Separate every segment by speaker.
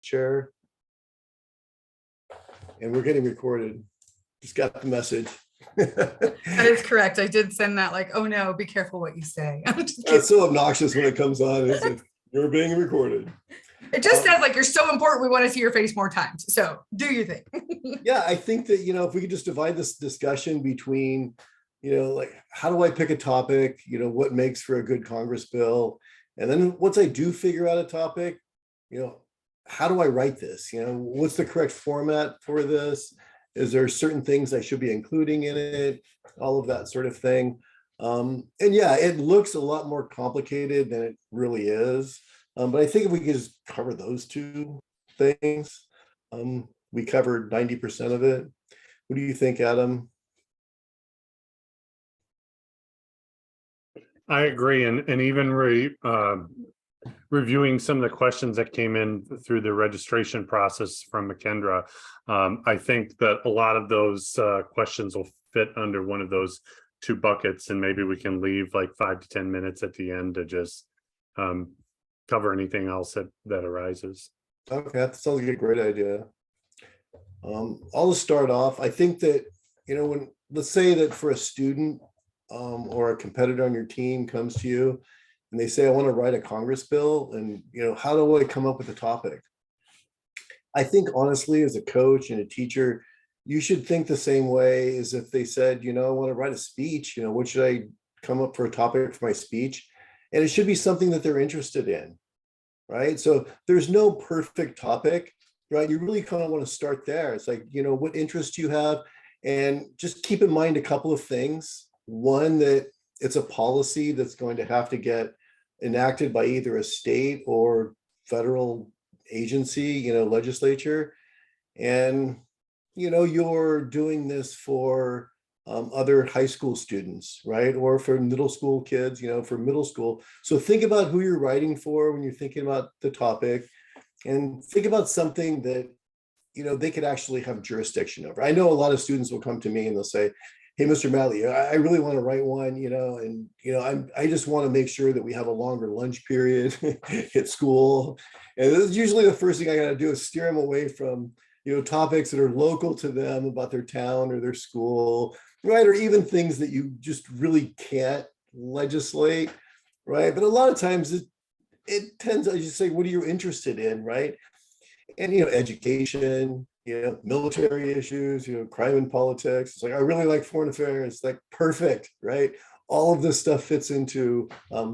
Speaker 1: Chair. And we're getting recorded. Just got the message.
Speaker 2: That is correct. I did send that like, oh no, be careful what you say.
Speaker 1: It's so obnoxious when it comes on. It's like, you're being recorded.
Speaker 2: It just says like, you're so important. We want to see your face more times. So do your thing.
Speaker 1: Yeah, I think that, if we could just divide this discussion between, like, how do I pick a topic? What makes for a good Congress bill? And then once I do figure out a topic, how do I write this? What's the correct format for this? Is there certain things I should be including in it? All of that sort of thing. And yeah, it looks a lot more complicated than it really is. But I think if we could just cover those two things, we covered 90% of it. What do you think, Adam?
Speaker 3: I agree, and even reviewing some of the questions that came in through the registration process from McKendra, I think that a lot of those questions will fit under one of those two buckets, and maybe we can leave like 5 to 10 minutes at the end to just cover anything else that arises.
Speaker 1: Okay, that sounds like a great idea. I'll just start off. I think that, when, let's say that for a student or a competitor on your team comes to you and they say, I want to write a Congress bill, and, how do I come up with a topic? I think honestly, as a coach and a teacher, you should think the same way as if they said, I want to write a speech, what should I come up for a topic for my speech? And it should be something that they're interested in, right? So there's no perfect topic, right? You really kind of want to start there. It's like, what interests you have, and just keep in mind a couple of things. One, that it's a policy that's going to have to get enacted by either a state or federal agency, legislature. And, you're doing this for other high school students, right? Or for middle school kids, for middle school. So think about who you're writing for when you're thinking about the topic, and think about something that, they could actually have jurisdiction over. I know a lot of students will come to me and they'll say, hey, Mr. Malley, I really want to write one, and, I just want to make sure that we have a longer lunch period at school. And this is usually the first thing I got to do is steer them away from, topics that are local to them about their town or their school, right? Or even things that you just really can't legislate, right? But a lot of times it tends, I just say, what are you interested in, right? And, education, military issues, crime and politics. It's like, I really like foreign affairs. It's like, perfect, right? All of this stuff fits into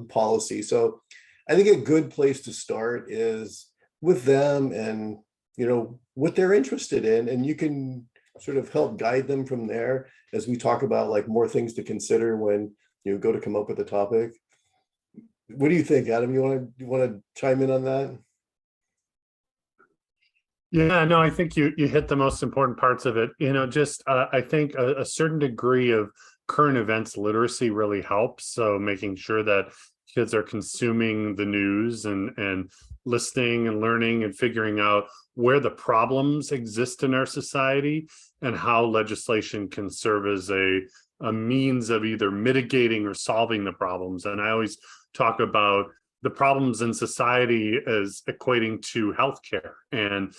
Speaker 1: policy. So I think a good place to start is with them and, what they're interested in. And you can sort of help guide them from there as we talk about like more things to consider when you go to come up with a topic. What do you think, Adam? You want to chime in on that?
Speaker 3: Yeah, no, I think you hit the most important parts of it. I think a certain degree of current events literacy really helps. So making sure that kids are consuming the news and listening and learning and figuring out where the problems exist in our society and how legislation can serve as a means of either mitigating or solving the problems. And I always talk about the problems in society as equating to healthcare. And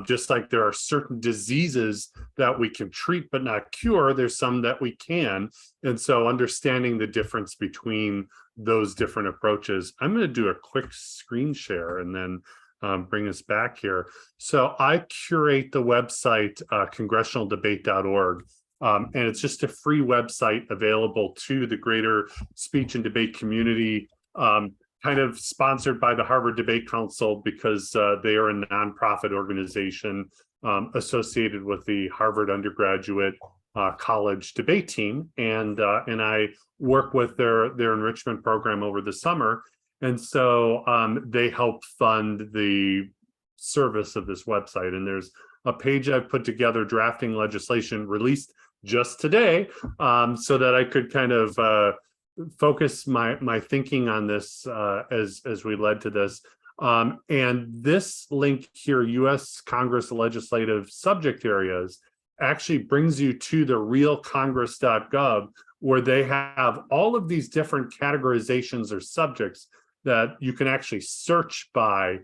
Speaker 3: just like there are certain diseases that we can treat but not cure, there's some that we can. And so understanding the difference between those different approaches. I'm going to do a quick screen share and then bring us back here. So I curate the website, congressionaldebate.org. And it's just a free website available to the greater speech and debate community, kind of sponsored by the Harvard Debate Council because they are a nonprofit organization associated with the Harvard undergraduate college debate team. And I work with their enrichment program over the summer. And so they help fund the service of this website. And there's a page I've put together, drafting legislation, released just today, so that I could kind of focus my thinking on this as we led to this. And this link here, U.S. Congress legislative subject areas, actually brings you to the realcongress.gov, where they have all of these different categorizations or subjects that you can actually search by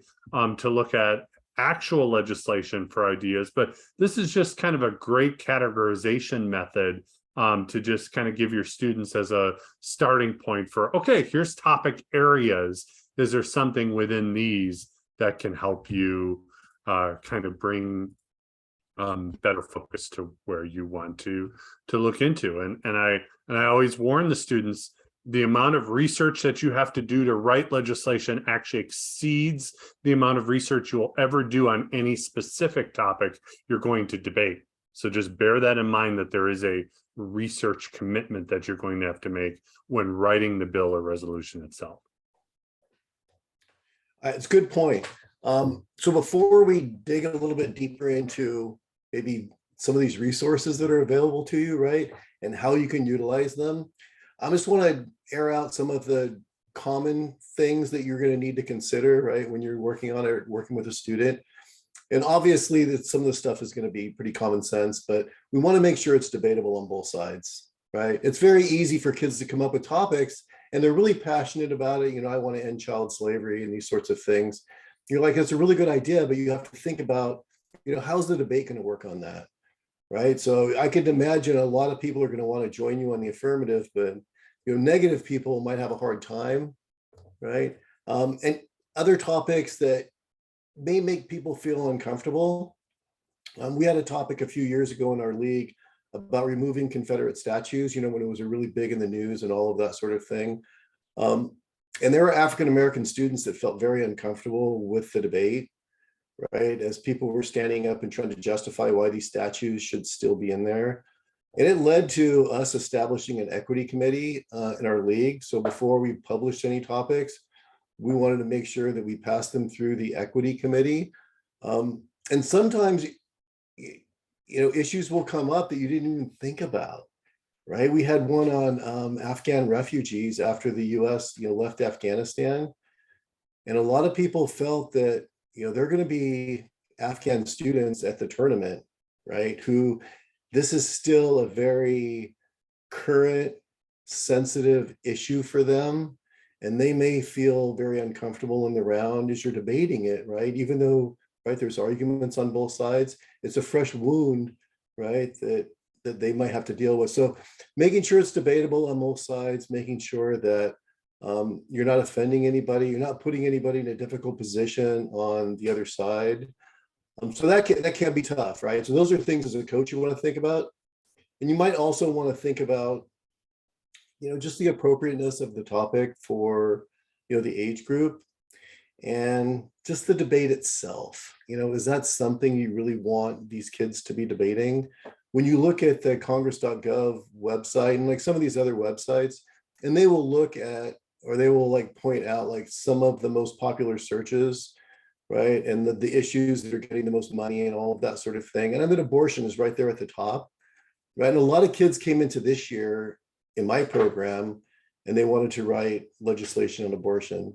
Speaker 3: to look at actual legislation for ideas, but this is just kind of a great categorization method to just kind of give your students as a starting point for, okay, here's topic areas. Is there something within these that can help you kind of bring better focus to where you want to look into? And I always warn the students, the amount of research that you have to do to write legislation actually exceeds the amount of research you will ever do on any specific topic you're going to debate. So just bear that in mind, that there is a research commitment that you're going to have to make when writing the bill or resolution itself.
Speaker 1: It's a good point. So before we dig a little bit deeper into maybe some of these resources that are available to you, right, and how you can utilize them, I just want to air out some of the common things that you're going to need to consider, right, when you're working on it, working with a student. And obviously that some of the stuff is going to be pretty common sense, but we want to make sure it's debatable on both sides, right? It's very easy for kids to come up with topics and they're really passionate about it. You know, I want to end child slavery and these sorts of things. You're like, it's a really good idea, but you have to think about, you know, how's the debate going to work on that, right? So I could imagine a lot of people are going to want to join you on the affirmative, but, you know, negative people might have a hard time, right? And other topics that may make people feel uncomfortable. We had a topic a few years ago in our league about removing Confederate statues, you know, when it was really big in the news and all of that sort of thing. And there were African-American students that felt very uncomfortable with the debate, right? As people were standing up and trying to justify why these statues should still be in there. And it led to us establishing an equity committee in our league. So before we published any topics, we wanted to make sure that we passed them through the equity committee. And sometimes, you know, issues will come up that you didn't even think about, right? We had one on Afghan refugees after the US, you know, left Afghanistan. And a lot of people felt that, you know, they're going to be Afghan students at the tournament, right? Who, this is still a very current, sensitive issue for them. And they may feel very uncomfortable in the round as you're debating it, right? Even though, right, there's arguments on both sides, it's a fresh wound, right, that they might have to deal with. So making sure it's debatable on both sides, making sure that you're not offending anybody, you're not putting anybody in a difficult position on the other side. So that can be tough, right? So those are things as a coach you want to think about. And you might also want to think about, you know, just the appropriateness of the topic for, you know, the age group and just the debate itself. You know, is that something you really want these kids to be debating? When you look at the congress.gov website and like some of these other websites, and they will look at, or they will like point out like some of the most popular searches, right? And the issues that are getting the most money and all of that sort of thing. And I mean, abortion is right there at the top, right? And a lot of kids came into this year in my program and they wanted to write legislation on abortion.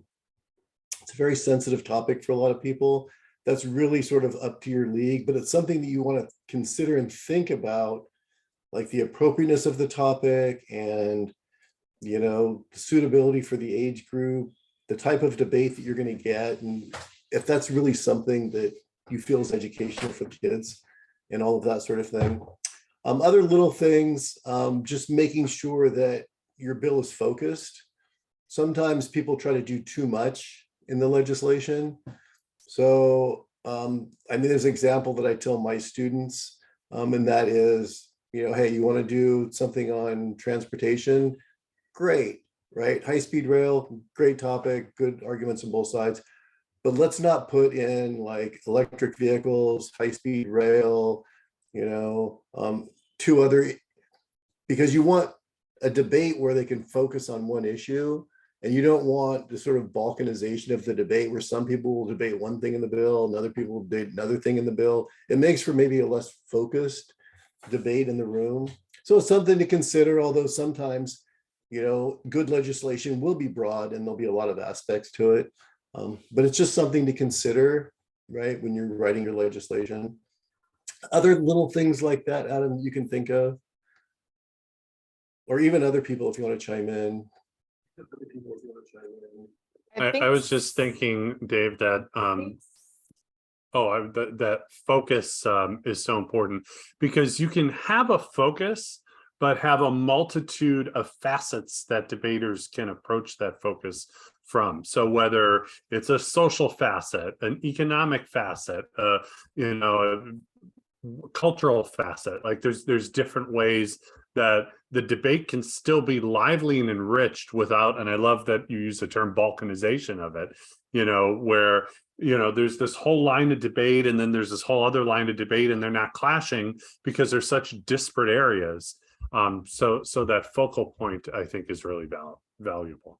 Speaker 1: It's a very sensitive topic for a lot of people. That's really sort of up to your league, but it's something that you want to consider and think about, like the appropriateness of the topic and, you know, suitability for the age group, the type of debate that you're going to get, and if that's really something that you feel is educational for kids and all of that sort of thing. Other little things, just making sure that your bill is focused. Sometimes people try to do too much in the legislation. So, I mean, there's an example that I tell my students, and that is, you know, hey, you want to do something on transportation? Great, right? High-speed rail, great topic, good arguments on both sides. But let's not put in like electric vehicles, high-speed rail, you know, two other, because you want a debate where they can focus on one issue, and you don't want the sort of balkanization of the debate where some people will debate one thing in the bill and other people will debate another thing in the bill. It makes for maybe a less focused debate in the room. So it's something to consider, although sometimes, you know, good legislation will be broad and there'll be a lot of aspects to it. But it's just something to consider, right, when you're writing your legislation. Other little things like that, Adam, you can think of, or even other people if you want to chime in.
Speaker 3: I was just thinking, Dave, that That focus is so important, because you can have a focus, but have a multitude of facets that debaters can approach that focus from. So whether it's a social facet, an economic facet, you know, a cultural facet, like there's different ways that the debate can still be lively and enriched without, and I love that you use the term balkanization of it, you know, where, you know, there's this whole line of debate and then there's this whole other line of debate and they're not clashing because they're such disparate areas. So that focal point, I think, is really valuable.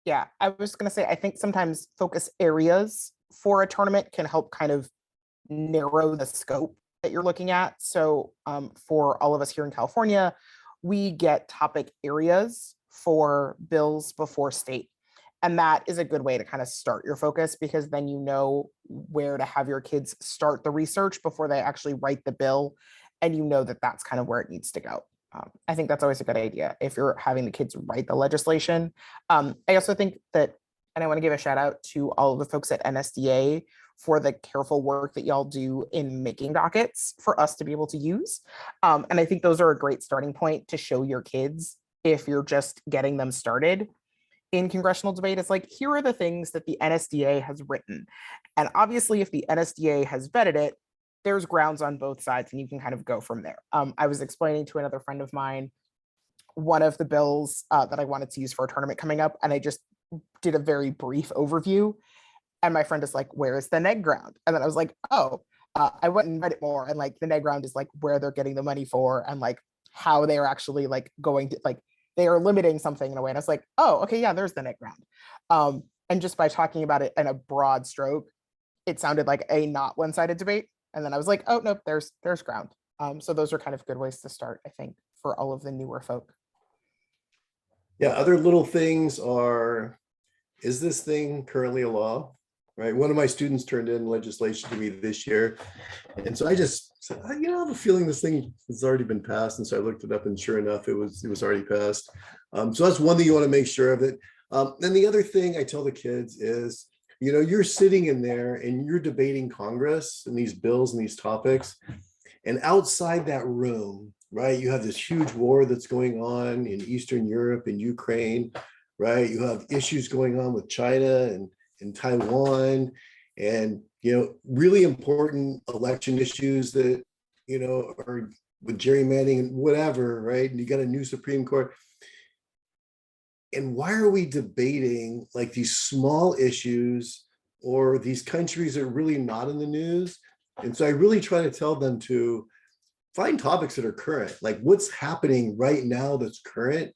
Speaker 4: Yeah, I was going to say, I think sometimes focus areas for a tournament can help kind of narrow the scope that you're looking at. So for all of us here in California, we get topic areas for bills before state. And that is a good way to kind of start your focus, because then you know where to have your kids start the research before they actually write the bill. And you know that that's kind of where it needs to go. I think that's always a good idea if you're having the kids write the legislation. I also think that, and I want to give a shout out to all of the folks at NSDA for the careful work that y'all do in making dockets for us to be able to use. And I think those are a great starting point to show your kids if you're just getting them started in congressional debate. It's like, here are the things that the NSDA has written. And obviously, if the NSDA has vetted it, there's grounds on both sides and you can kind of go from there. I was explaining to another friend of mine one of the bills that I wanted to use for a tournament coming up, and I just did a very brief overview. And my friend is like, where is the neg ground? And then I was like, oh, I went and read it more. And like the neg ground is like where they're getting the money for and like how they are actually like going to, like, they are limiting something in a way. And I was like, oh, okay, yeah, there's the neg ground. And just by talking about it in a broad stroke, it sounded like a not one-sided debate. And then I was like, oh, nope, there's ground. So those are kind of good ways to start, I think, for all of the newer folk.
Speaker 1: Yeah, other little things are, is this thing currently a law? Right. One of my students turned in legislation to me this year. And so I just said, I have a feeling this thing has already been passed. And so I looked it up and sure enough, it was already passed. So that's one thing you want to make sure of it. Then the other thing I tell the kids is, you're sitting in there and you're debating Congress and these bills and these topics. And outside that room, right, you have this huge war that's going on in Eastern Europe and Ukraine, right? You have issues going on with China and Taiwan, and really important election issues that are with gerrymandering and whatever, right? And you got a new Supreme Court. And why are we debating like these small issues or these countries that are really not in the news? And so I really try to tell them to find topics that are current, like what's happening right now that's current,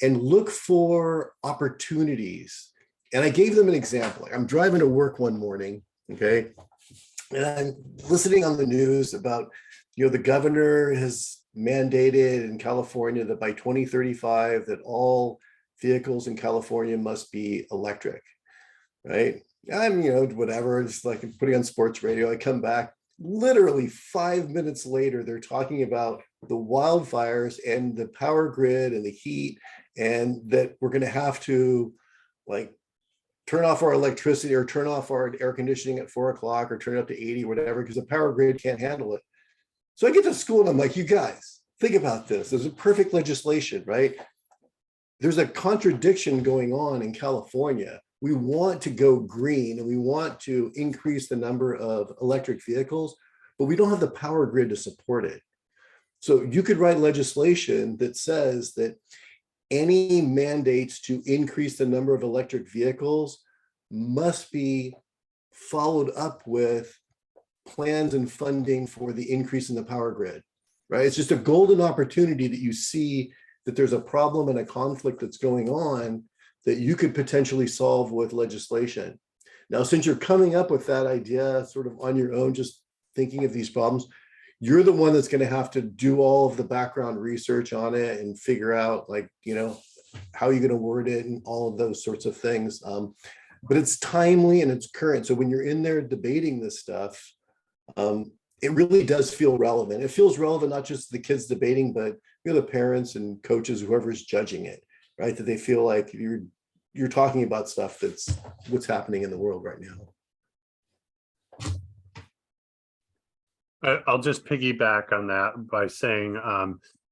Speaker 1: and look for opportunities. And I gave them an example. I'm driving to work one morning, okay, and I'm listening on the news about, the governor has mandated in California that by 2035 that all vehicles in California must be electric, right? I'm, whatever, it's like I'm putting on sports radio. I come back, literally 5 minutes later, they're talking about the wildfires and the power grid and the heat, and that we're going to have to like turn off our electricity or turn off our air conditioning at 4 o'clock or turn it up to 80 or whatever, because the power grid can't handle it. So I get to school and I'm like, you guys, think about this. There's a perfect legislation, right? There's a contradiction going on in California. We want to go green and we want to increase the number of electric vehicles, but we don't have the power grid to support it. So you could write legislation that says that any mandates to increase the number of electric vehicles must be followed up with plans and funding for the increase in the power grid, right? It's just a golden opportunity that you see that there's a problem and a conflict that's going on that you could potentially solve with legislation. Now, since you're coming up with that idea sort of on your own, just thinking of these problems, you're the one that's going to have to do all of the background research on it and figure out like, how you're going to word it and all of those sorts of things. But it's timely and it's current. So when you're in there debating this stuff, it really does feel relevant. It feels relevant, not just the kids debating, but the parents and coaches, whoever's judging it, right? That they feel like you're talking about stuff that's what's happening in the world right now.
Speaker 3: I'll just piggyback on that by saying,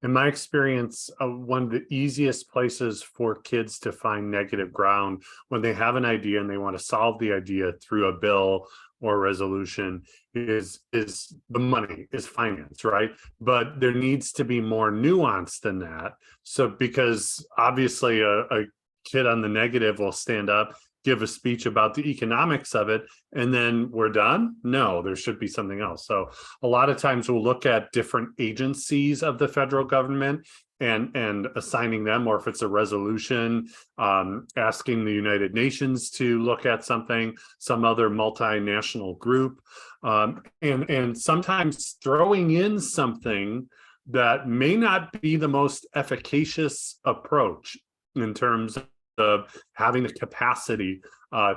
Speaker 3: in my experience, one of the easiest places for kids to find negative ground when they have an idea and they want to solve the idea through a bill or resolution is the money, is finance, right? But there needs to be more nuance than that. So because obviously a kid on the negative will stand up, give a speech about the economics of it, and then we're done? No, there should be something else. So a lot of times we'll look at different agencies of the federal government and assigning them, or if it's a resolution, asking the United Nations to look at something, some other multinational group, and sometimes throwing in something that may not be the most efficacious approach in terms of having the capacity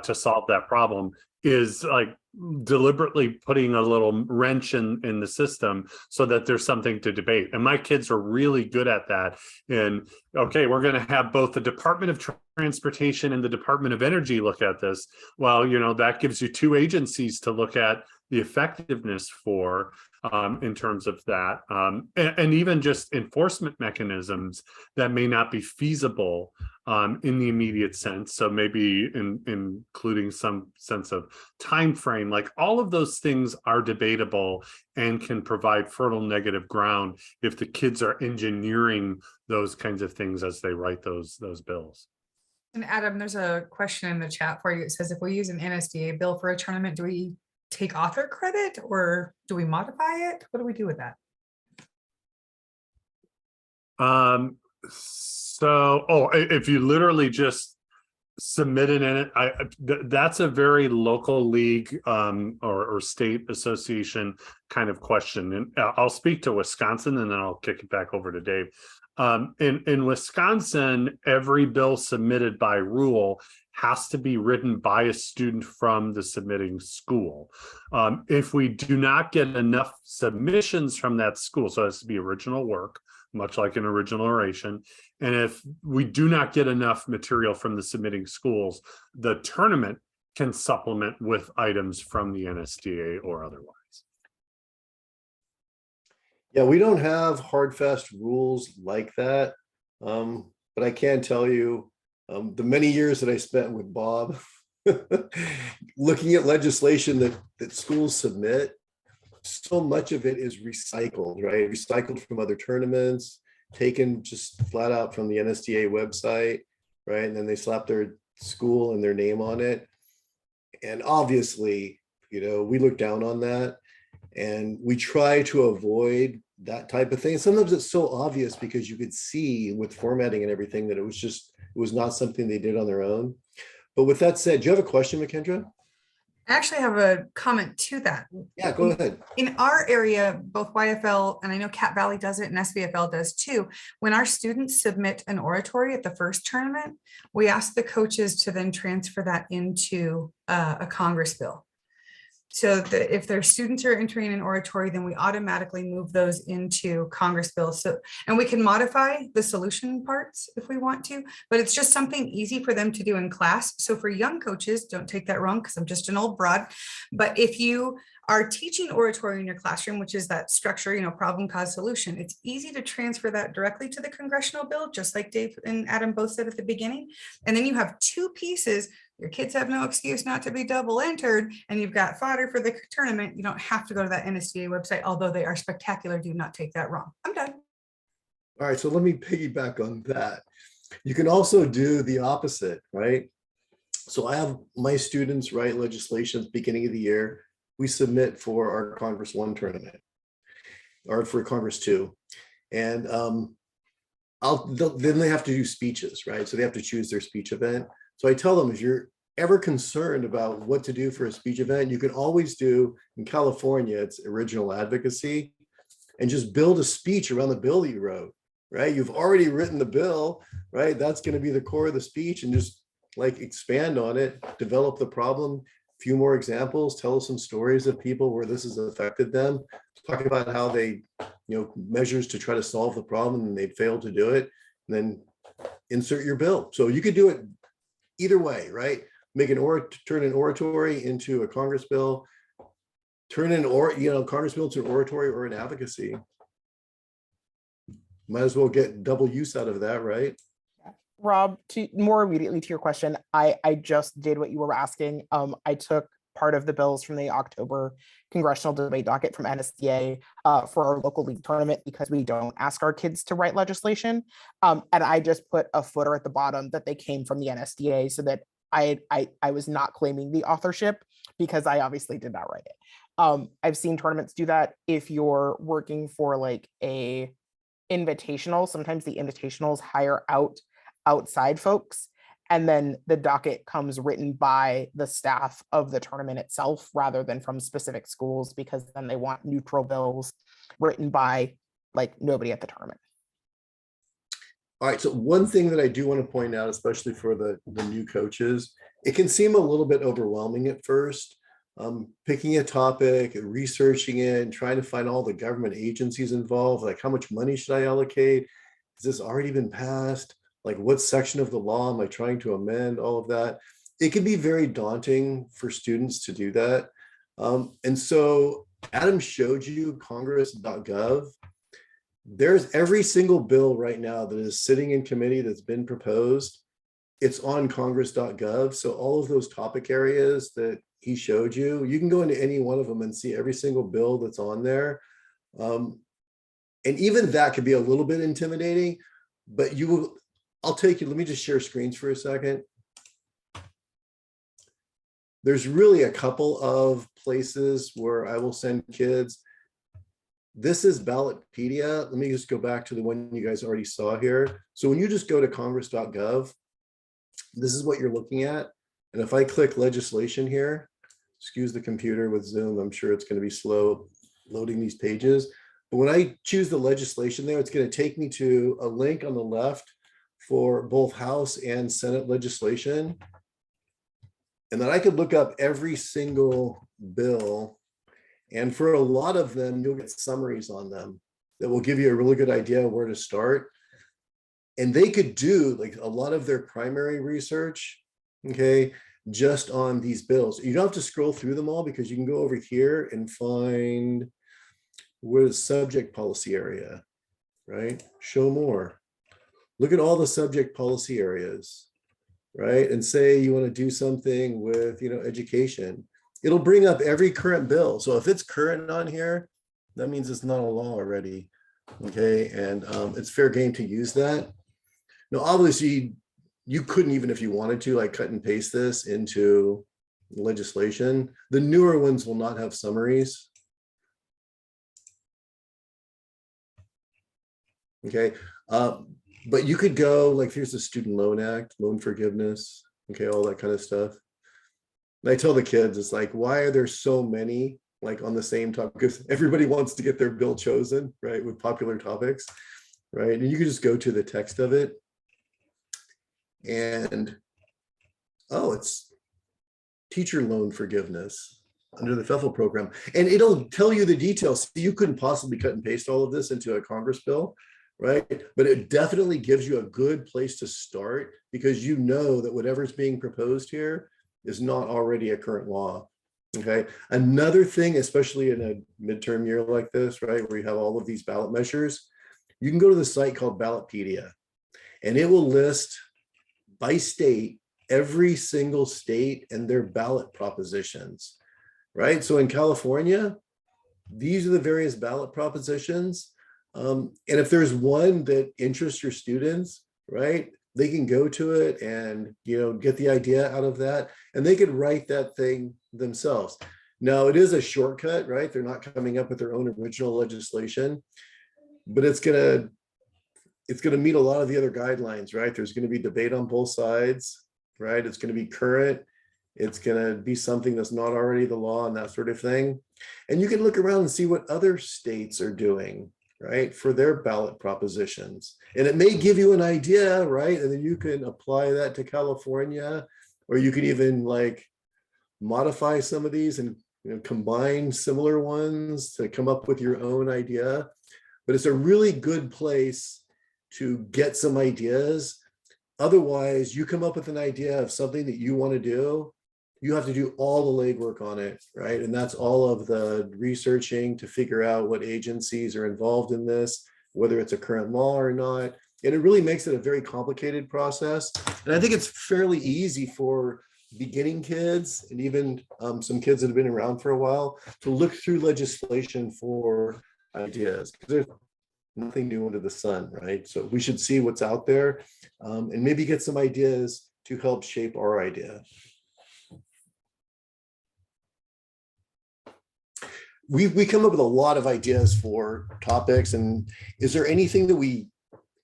Speaker 3: to solve that problem is like deliberately putting a little wrench in the system so that there's something to debate. And my kids are really good at that. And okay, we're going to have both the Department of Transportation and the Department of Energy look at this. Well, that gives you two agencies to look at the effectiveness for in terms of that, and even just enforcement mechanisms that may not be feasible in the immediate sense. So maybe including some sense of time frame, like all of those things are debatable and can provide fertile negative ground if the kids are engineering those kinds of things as they write those bills.
Speaker 2: And Adam, there's a question in the chat for you. It says, if we use an NSDA bill for a tournament, do we take author credit or do we modify it? What do we do with that?
Speaker 3: If you literally just submit it in it, that's a very local league or state association kind of question. And I'll speak to Wisconsin and then I'll kick it back over to Dave. In Wisconsin, every bill submitted by rule has to be written by a student from the submitting school. If we do not get enough submissions from that school, so it has to be original work, much like an original oration. And if we do not get enough material from the submitting schools, the tournament can supplement with items from the NSDA or otherwise.
Speaker 1: Yeah, we don't have hard, fast rules like that. But I can tell you, the many years that I spent with Bob, looking at legislation that schools submit, so much of it is recycled, right? Recycled from other tournaments, taken just flat out from the NSDA website, right? And then they slap their school and their name on it. And obviously, we look down on that and we try to avoid that type of thing. Sometimes it's so obvious because you could see with formatting and everything that it was not something they did on their own. But with that said, do you have a question, McKendra?
Speaker 2: I actually have a comment to that.
Speaker 1: Yeah, go ahead.
Speaker 2: In our area, both YFL and I know Cat Valley does it and SVFL does too. When our students submit an oratory at the first tournament, we ask the coaches to then transfer that into a Congress bill. So that if their students are entering an oratory, then we automatically move those into Congress bills. So, and we can modify the solution parts if we want to, but it's just something easy for them to do in class. So for young coaches, don't take that wrong because I'm just an old broad, but if you are teaching oratory in your classroom, which is that structure, problem, cause, solution, it's easy to transfer that directly to the congressional bill, just like Dave and Adam both said at the beginning. And then you have two pieces. Your kids have no excuse not to be double entered, and you've got fodder for the tournament. You don't have to go to that NSDA website, although they are spectacular. Do not take that wrong. I'm done.
Speaker 1: All right, so let me piggyback on that. You can also do the opposite, right? So I have my students write legislation at the beginning of the year. We submit for our Congress 1 tournament or for Congress 2. And then they have to do speeches, right? So they have to choose their speech event. So I tell them, if you're ever concerned about what to do for a speech event, you can always do, in California, it's original advocacy, and just build a speech around the bill that you wrote, right? You've already written the bill, right? That's going to be the core of the speech, and just like expand on it, develop the problem, a few more examples, tell us some stories of people where this has affected them, talk about how they, measures to try to solve the problem and they failed to do it, and then insert your bill. So you could do it either way, right? Turn an oratory into a Congress bill, turn in Congress bill into an oratory or an advocacy. Might as well get double use out of that, right?
Speaker 4: Rob, to more immediately to your question, I just did what you were asking. I took part of the bills from the October congressional debate docket from NSDA for our local league tournament because we don't ask our kids to write legislation. And I just put a footer at the bottom that they came from the NSDA so that I was not claiming the authorship because I obviously did not write it. I've seen tournaments do that. If you're working for like a invitational, sometimes the invitationals hire out outside folks, and then the docket comes written by the staff of the tournament itself rather than from specific schools, because then they want neutral bills written by like nobody at the tournament.
Speaker 1: All right, so one thing that I do want to point out, especially for the new coaches, it can seem a little bit overwhelming at first. Picking a topic, researching it, and trying to find all the government agencies involved, like how much money should I allocate? Has this already been passed? Like what section of the law am I trying to amend? All of that. It can be very daunting for students to do that. And so Adam showed you congress.gov. There's every single bill right now that is sitting in committee that's been proposed. It's on congress.gov. So all of those topic areas that he showed you, you can go into any one of them and see every single bill that's on there. And even that could be a little bit intimidating, but I'll take you, let me just share screens for a second. There's really a couple of places where I will send kids. This is Ballotpedia. Let me just go back to the one you guys already saw here. So when you just go to congress.gov, this is what you're looking at. And if I click legislation here, excuse the computer with Zoom, I'm sure it's going to be slow loading these pages. But when I choose the legislation there, it's going to take me to a link on the left for both House and Senate legislation. And then I could look up every single bill. And for a lot of them, you'll get summaries on them that will give you a really good idea where to start. And they could do like a lot of their primary research, okay, just on these bills. You don't have to scroll through them all because you can go over here and find where's subject policy area, right? Show more. Look at all the subject policy areas, right? And say you want to do something with, education. It'll bring up every current bill. So if it's current on here, that means it's not a law already, okay? And it's fair game to use that. Now, obviously, you couldn't, even if you wanted to, like cut and paste this into legislation. The newer ones will not have summaries. Okay, but you could go like, here's the Student Loan Act, loan forgiveness, okay, all that kind of stuff. And I tell the kids, it's like, why are there so many like on the same topic? Because everybody wants to get their bill chosen, right, with popular topics, right? And you can just go to the text of it. And, oh, it's teacher loan forgiveness under the FEFL program. And it'll tell you the details. You couldn't possibly cut and paste all of this into a Congress bill, right? But it definitely gives you a good place to start because you know that whatever's being proposed here is not already a current law, okay? Another thing, especially in a midterm year like this, right, where you have all of these ballot measures, you can go to the site called Ballotpedia, and it will list by state, every single state and their ballot propositions, right? So in California, these are the various ballot propositions. And if there's one that interests your students, right, they can go to it and, get the idea out of that, and they could write that thing themselves. Now, it is a shortcut, right? They're not coming up with their own original legislation, but it's going to meet a lot of the other guidelines, right? There's going to be debate on both sides, right? It's going to be current. It's going to be something that's not already the law and that sort of thing. And you can look around and see what other states are doing, right, for their ballot propositions. And it may give you an idea, right? And then you can apply that to California, or you can even like modify some of these and combine similar ones to come up with your own idea. But it's a really good place to get some ideas. Otherwise, you come up with an idea of something that you want to do, you have to do all the legwork on it, right? And that's all of the researching to figure out what agencies are involved in this, whether it's a current law or not. And it really makes it a very complicated process. And I think it's fairly easy for beginning kids and even some kids that have been around for a while to look through legislation for ideas, because there's nothing new under the sun, right? So we should see what's out there and maybe get some ideas to help shape our idea. We come up with a lot of ideas for topics, and is there anything that we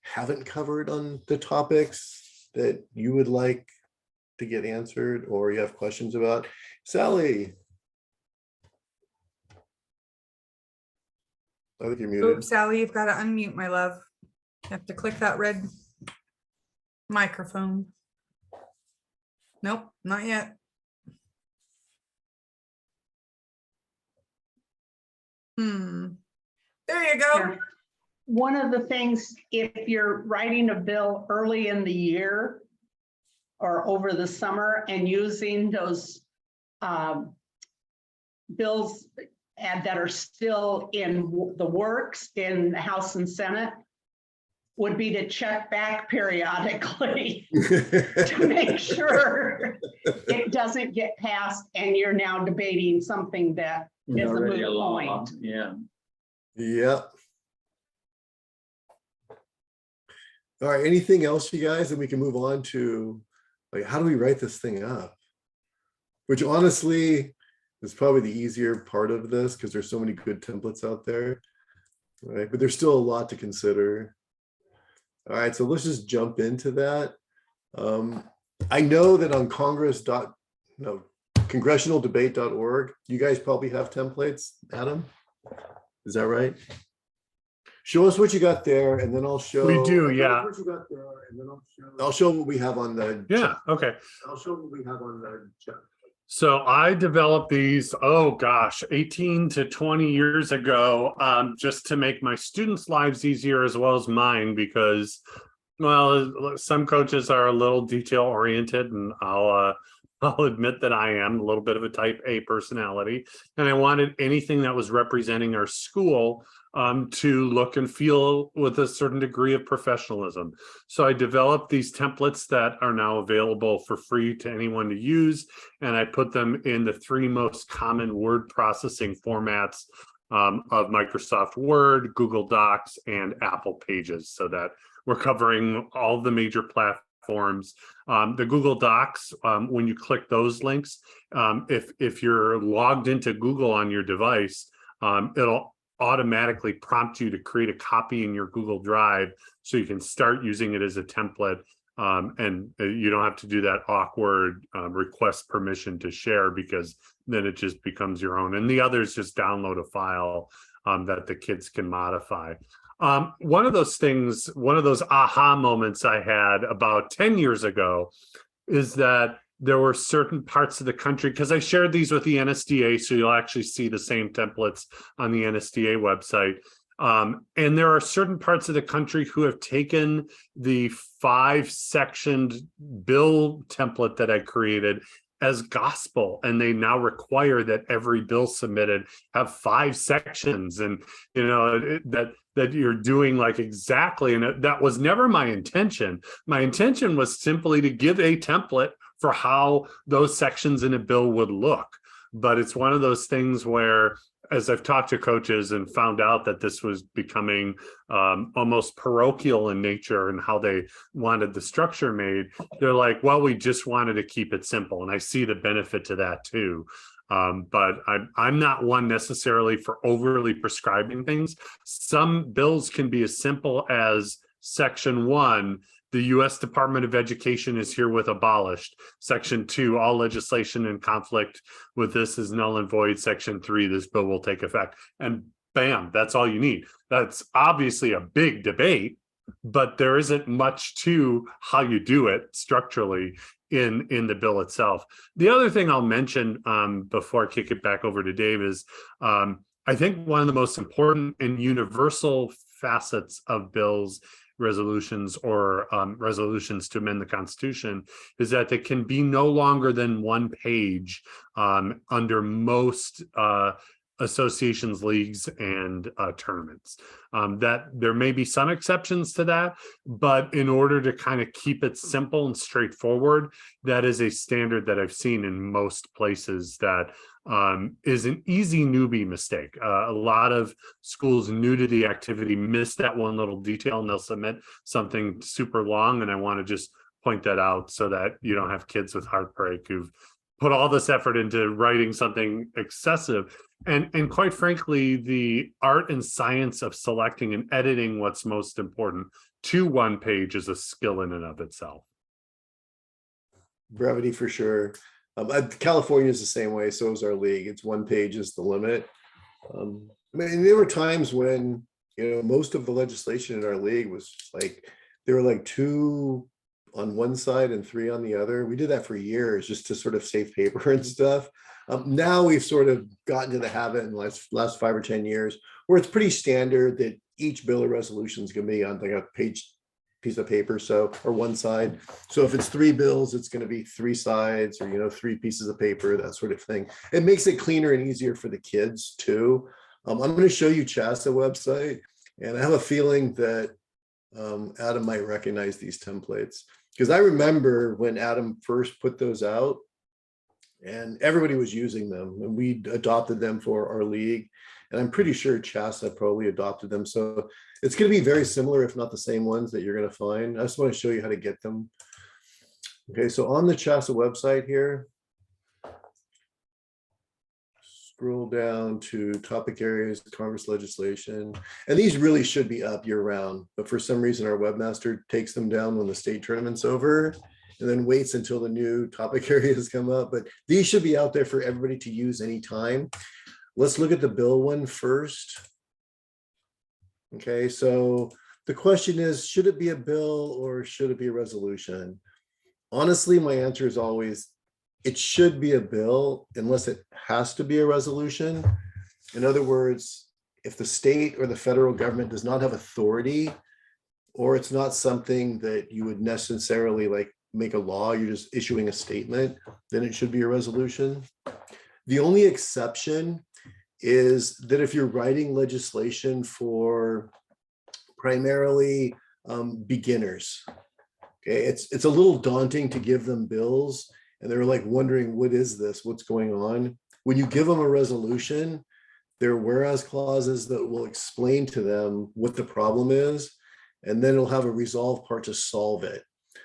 Speaker 1: haven't covered on the topics that you would like to get answered or you have questions about? Sally. I think you're muted.
Speaker 2: Oops, Sally, you've got to unmute, my love. You have to click that red microphone. Nope, not yet. There you go.
Speaker 5: Yeah. One of the things, if you're writing a bill early in the year or over the summer and using those bills that are still in the works in the House and Senate, would be to check back periodically to make sure it doesn't get passed and you're now debating something that is a
Speaker 6: Already
Speaker 5: moot
Speaker 6: a law,
Speaker 5: point.
Speaker 6: yeah.
Speaker 1: Yep. All right, anything else, you guys? And we can move on to, like, how do we write this thing up? Which honestly is probably the easier part of this because there's so many good templates out there, right? But there's still a lot to consider. All right, so let's just jump into that. I know that on congressionaldebate.org, you guys probably have templates, Adam? Is that right? Show us what you got there, and then I'll show.
Speaker 3: We do, yeah.
Speaker 1: What you got there, and then I'll show what we have on the.
Speaker 3: Yeah, okay.
Speaker 1: I'll show what we have on the chat.
Speaker 3: So I developed these, oh gosh, 18 to 20 years ago, just to make my students' lives easier as well as mine, because, well, some coaches are a little detail oriented, and I'll admit that I am a little bit of a type A personality, and I wanted anything that was representing our school to look and feel with a certain degree of professionalism. So I developed these templates that are now available for free to anyone to use, and I put them in the 3 most common word processing formats of Microsoft Word, Google Docs, and Apple Pages, so that we're covering all the major platforms. The Google Docs, when you click those links, if you're logged into Google on your device, it'll automatically prompt you to create a copy in your Google Drive so you can start using it as a template, and you don't have to do that awkward request permission to share, because then it just becomes your own, and the others just download a file that the kids can modify. One of those things, one of those aha moments I had about 10 years ago is that there were certain parts of the country, because I shared these with the NSDA, so you'll actually see the same templates on the NSDA website. And there are certain parts of the country who have taken the 5-sectioned bill template that I created as gospel, and they now require that every bill submitted have 5 sections, and you know that you're doing like exactly, and that was never my intention. My intention was simply to give a template for how those sections in a bill would look. But it's one of those things where, as I've talked to coaches and found out that this was becoming almost parochial in nature and how they wanted the structure made, they're like, well, we just wanted to keep it simple. And I see the benefit to that too. But I'm not one necessarily for overly prescribing things. Some bills can be as simple as Section 1, the U.S. Department of Education is herewith abolished. Section 2, all legislation in conflict with this is null and void. Section 3, this bill will take effect. And bam, that's all you need. That's obviously a big debate, but there isn't much to how you do it structurally in the bill itself. The other thing I'll mention before I kick it back over to Dave is I think one of the most important and universal facets of bills resolutions or resolutions to amend the Constitution is that they can be no longer than one page under most associations, leagues, and tournaments. That there may be some exceptions to that, but in order to kind of keep it simple and straightforward, that is a standard that I've seen in most places that is an easy newbie mistake. A lot of schools new to the activity miss that one little detail and they'll submit something super long. And I want to just point that out so that you don't have kids with heartbreak who've put all this effort into writing something excessive. And quite frankly, the art and science of selecting and editing what's most important to one page is a skill in and of itself.
Speaker 1: Brevity for sure. California is the same way. So is our league. It's one page is the limit. I mean, there were times when, most of the legislation in our league was like, there were like 2 on one side and 3 on the other. We did that for years just to sort of save paper and stuff. Now we've sort of gotten to the habit in the last 5 or 10 years where it's pretty standard that each bill or resolution is going to be on like a piece of paper, or one side. So if it's 3 bills, it's going to be 3 sides or 3 pieces of paper, that sort of thing. It makes it cleaner and easier for the kids too. I'm going to show you CHSA website, and I have a feeling that Adam might recognize these templates, because I remember when Adam first put those out and everybody was using them, and we adopted them for our league, and I'm pretty sure CHSA probably adopted them. So it's going to be very similar, if not the same ones that you're going to find. I just want to show you how to get them. Okay, so on the CHSA website here, scroll down to topic areas, Congress legislation, and these really should be up year round, but for some reason our webmaster takes them down when the state tournament's over and then waits until the new topic areas come up. But these should be out there for everybody to use anytime. Let's look at the bill one first. Okay, so the question is, should it be a bill or should it be a resolution? Honestly, my answer is always, it should be a bill unless it has to be a resolution. In other words, if the state or the federal government does not have authority, or it's not something that you would necessarily like make a law, you're just issuing a statement, then it should be a resolution. The only exception is that if you're writing legislation for primarily beginners, okay, it's a little daunting to give them bills and they're like wondering, what is this? What's going on? When you give them a resolution, there are whereas clauses that will explain to them what the problem is, and then it'll have a resolve part to solve it.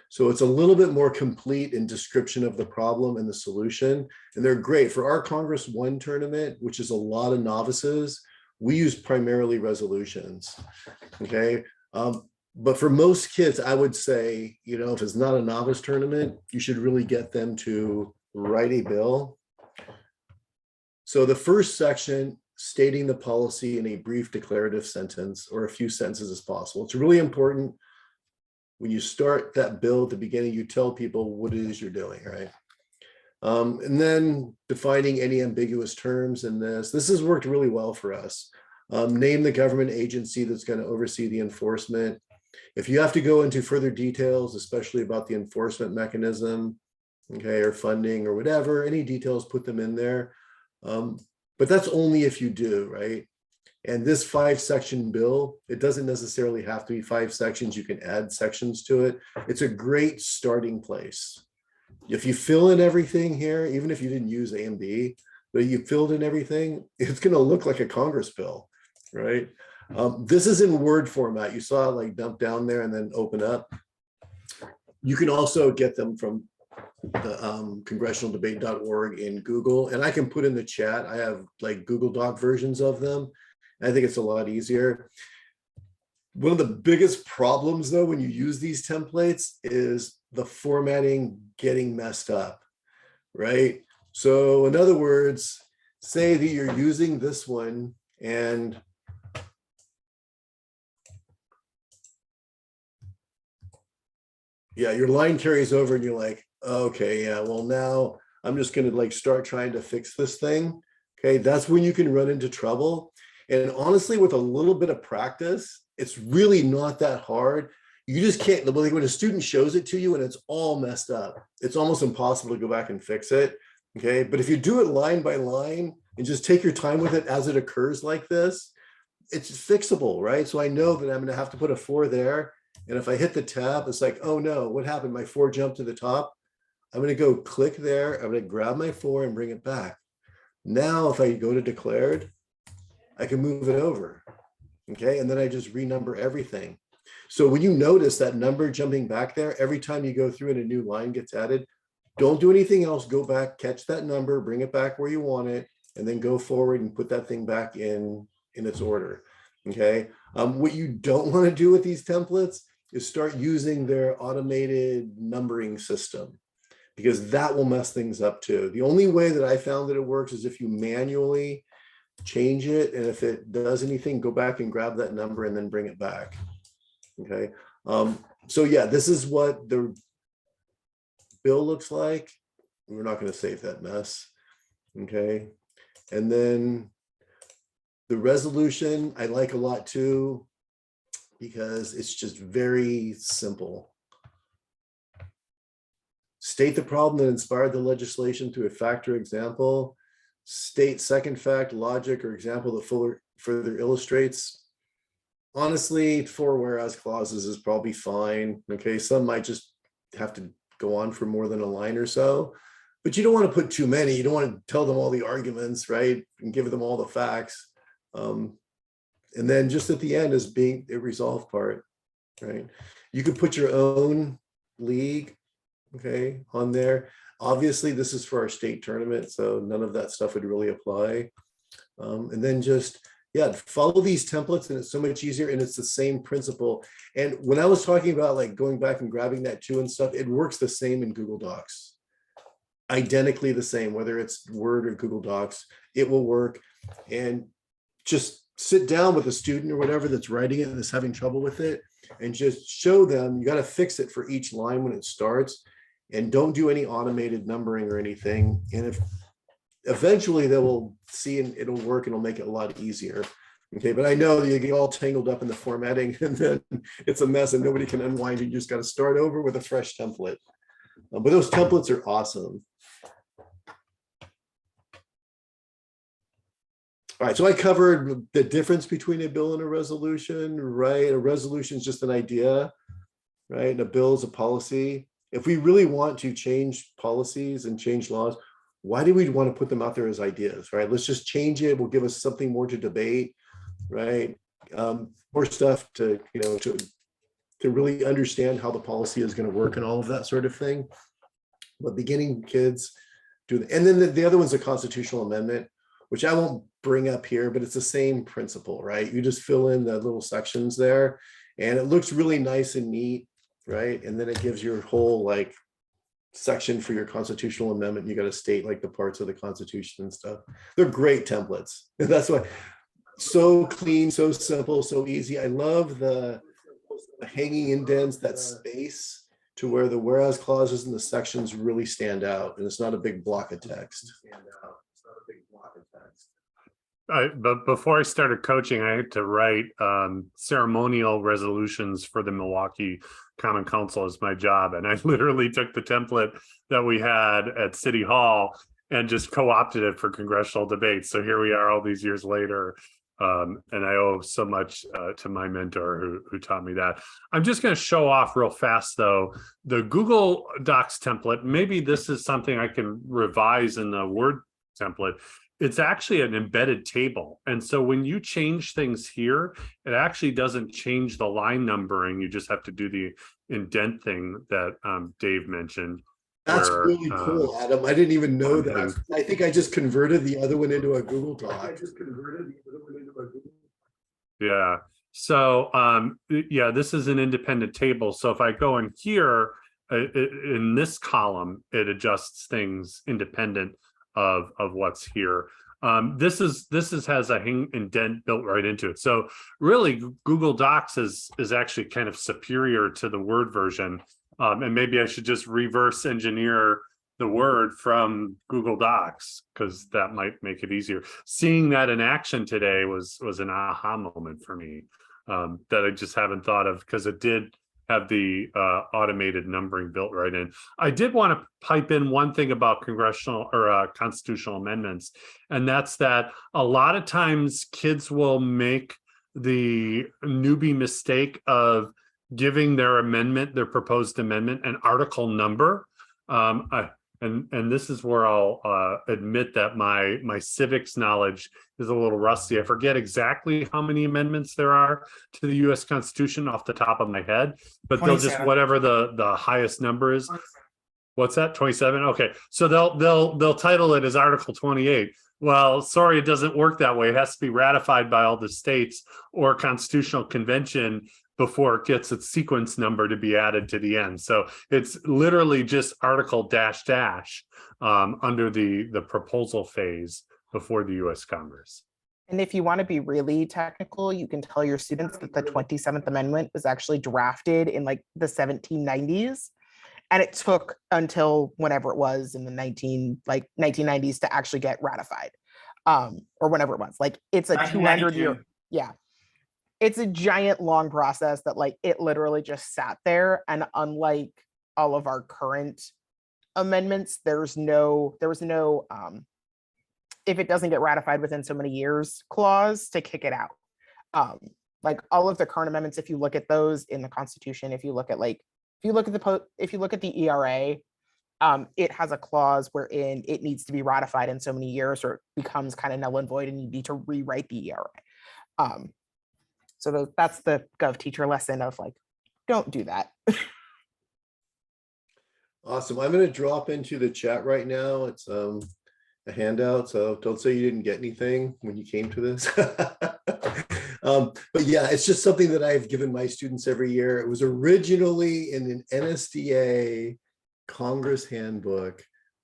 Speaker 1: So it's a little bit more complete in description of the problem and the solution. And they're great for our Congress One tournament, which is a lot of novices. We use primarily resolutions. Okay. But for most kids, I would say, if it's not a novice tournament, you should really get them to write a bill. So the first section, stating the policy in a brief declarative sentence or a few sentences as possible. It's really important. When you start that bill at the beginning, you tell people what it is you're doing, right? And then defining any ambiguous terms in this. This has worked really well for us. Name the government agency that's going to oversee the enforcement. If you have to go into further details, especially about the enforcement mechanism, okay, or funding or whatever, any details, put them in there. But that's only if you do, right? And this 5-section bill, it doesn't necessarily have to be 5 sections. You can add sections to it. It's a great starting place. If you fill in everything here, even if you didn't use A and B, but you filled in everything, it's going to look like a Congress bill, right? This is in Word format. You saw it like dump down there and then open up. You can also get them from the congressionaldebate.org in Google, and I can put in the chat. I have like Google Doc versions of them. I think it's a lot easier. One of the biggest problems though, when you use these templates is the formatting getting messed up, right? So in other words, say that you're using this one and yeah, your line carries over and you're like, okay, yeah, well now I'm just gonna like start trying to fix this thing. Okay, that's when you can run into trouble. And honestly, with a little bit of practice, it's really not that hard. You just can't, like when a student shows it to you and it's all messed up, it's almost impossible to go back and fix it. Okay, but if you do it line by line and just take your time with it as it occurs like this, it's fixable, right? So I know that I'm gonna have to put a 4 there. And if I hit the tab, it's like, oh no, what happened? My 4 jumped to the top. I'm gonna go click there. I'm gonna grab my 4 and bring it back. Now, if I go to declared, I can move it over. Okay, and then I just renumber everything. So when you notice that number jumping back there, every time you go through and a new line gets added, don't do anything else. Go back, catch that number, bring it back where you want it, and then go forward and put that thing back in its order. Okay. What you don't want to do with these templates is start using their automated numbering system, because that will mess things up too. The only way that I found that it works is if you manually change it, and if it does anything, go back and grab that number and then bring it back. Okay. So yeah, this is what the bill looks like. We're not going to save that mess. Okay. And then the resolution I like a lot too, because it's just very simple. State the problem that inspired the legislation through a fact or example. State second fact, logic, or example that further illustrates. Honestly, 4 whereas clauses is probably fine. Okay, some might just have to go on for more than a line or so, but you don't want to put too many. You don't want to tell them all the arguments, right? And give them all the facts. And then just at the end is being a resolved part, right? You could put your own league, okay, on there. Obviously, this is for our state tournament, so none of that stuff would really apply. And then just, yeah, follow these templates, and it's so much easier, and it's the same principle. And when I was talking about like going back and grabbing that too and stuff, it works the same in Google Docs. Identically the same, whether it's Word or Google Docs, it will work. And just sit down with a student or whatever that's writing it and is having trouble with it, and just show them you got to fix it for each line when it starts, and don't do any automated numbering or anything. And if eventually they will see, and it'll work, and it'll make it a lot easier. Okay, but I know that you get all tangled up in the formatting, and then it's a mess and nobody can unwind it. You just got to start over with a fresh template. But those templates are awesome. All right, so I covered the difference between a bill and a resolution, right? A resolution is just an idea, right? And a bill is a policy. If we really want to change policies and change laws, why do we want to put them out there as ideas, right? Let's just change it. Will give us something more to debate, right? More stuff to, you know, to really understand how the policy is going to work and all of that sort of thing. But beginning kids do that. And then the other one's a constitutional amendment, which I won't bring up here, but it's the same principle, right? You just fill in the little sections there, and it looks really nice and neat, right? And then it gives your whole like section for your constitutional amendment. You got to state like the parts of the Constitution and stuff. They're great templates. And that's why, so clean, so simple, so easy. I love the hanging indents, that space to where the whereas clauses and the sections really stand out, and it's not a big block of text.
Speaker 3: But before I started coaching, I had to write ceremonial resolutions for the Milwaukee Common Council as my job. And I literally took the template that we had at City Hall and just co-opted it for congressional debates. So here we are all these years later. And I owe so much to my mentor who taught me that. I'm just going to show off real fast, though, the Google Docs template. Maybe this is something I can revise in the Word template. It's actually an embedded table. And so when you change things here, it actually doesn't change the line numbering. You just have to do the indent thing that Dave mentioned.
Speaker 1: That's really cool, Adam. I didn't even know that. I think I just converted the other one into a Google Doc.
Speaker 3: Yeah. So, yeah, this is an independent table. So if I go in here, in this column, it adjusts things independent of what's here. This has a indent built right into it. So really, Google Docs is actually kind of superior to the Word version. And maybe I should just reverse engineer the Word from Google Docs, because that might make it easier. Seeing that in action today was an aha moment for me, that I just haven't thought of, because it did have the automated numbering built right in. I did want to pipe in one thing about congressional or constitutional amendments, and that's that a lot of times kids will make the newbie mistake of giving their amendment, their proposed amendment, an article number. And this is where I'll admit that my civics knowledge is a little rusty. I forget exactly how many amendments there are to the U.S. Constitution off the top of my head, but they'll just
Speaker 6: 27.
Speaker 3: whatever the highest number is. What's that? 27? Okay, so they'll title it as Article 28. Well, sorry, it doesn't work that way. It has to be ratified by all the states or constitutional convention before it gets its sequence number to be added to the end. So it's literally just article dash dash under the proposal phase before the US Congress.
Speaker 4: And if you want to be really technical, you can tell your students that the 27th Amendment was actually drafted in like the 1790s. And it took until whenever it was in the 1990s to actually get ratified, or whenever it was. Like it's a 200-year, yeah. It's a giant long process that like it literally just sat there. And unlike all of our current amendments, there was no if it doesn't get ratified within so many years clause to kick it out. Like all of the current amendments, if you look at those in the Constitution, if you look at the ERA, it has a clause wherein it needs to be ratified in so many years or it becomes kind of null and void and you need to rewrite the ERA. So that's the Gov teacher lesson of like, don't do that.
Speaker 1: Awesome. I'm going to drop into the chat right now. It's a handout, so don't say you didn't get anything when you came to this. But yeah, it's just something that I've given my students every year. It was originally in an NSDA Congress handbook,